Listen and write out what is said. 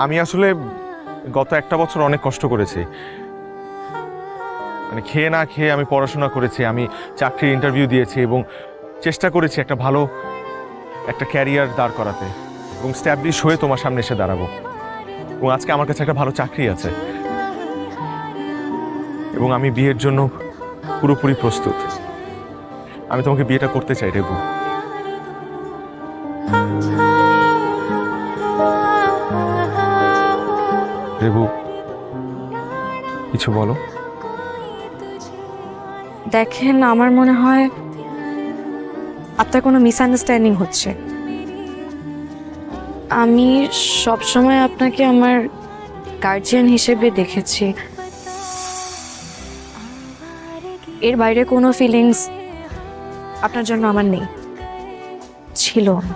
আমি আসলে গত একটা বছর অনেক কষ্ট করেছি, মানে খেয়ে না খেয়ে আমি পড়াশোনা করেছি, আমি চাকরির ইন্টারভিউ দিয়েছি এবং চেষ্টা করেছি একটা ভালো একটা ক্যারিয়ার দাঁড় করাতে এবং স্ট্যাবলিশ হয়ে তোমার সামনে এসে দাঁড়াবো। এবং আজকে আমার কাছে একটা ভালো চাকরি আছে এবং আমি বিয়ের জন্য পুরোপুরি প্রস্তুত। আমি তোমাকে বিয়েটা করতে চাই রেবু। রেবু, কিছু বলো। দেখেন, আমার মনে হয় আপনার কোনো মিসআন্ডারস্ট্যান্ডিং হচ্ছে। আমি সবসময় আপনাকে আমার গার্জিয়ান হিসেবে দেখেছি, এর বাইরে কোনো ফিলিংস আপনার জন্য আমার নেই, ছিল না।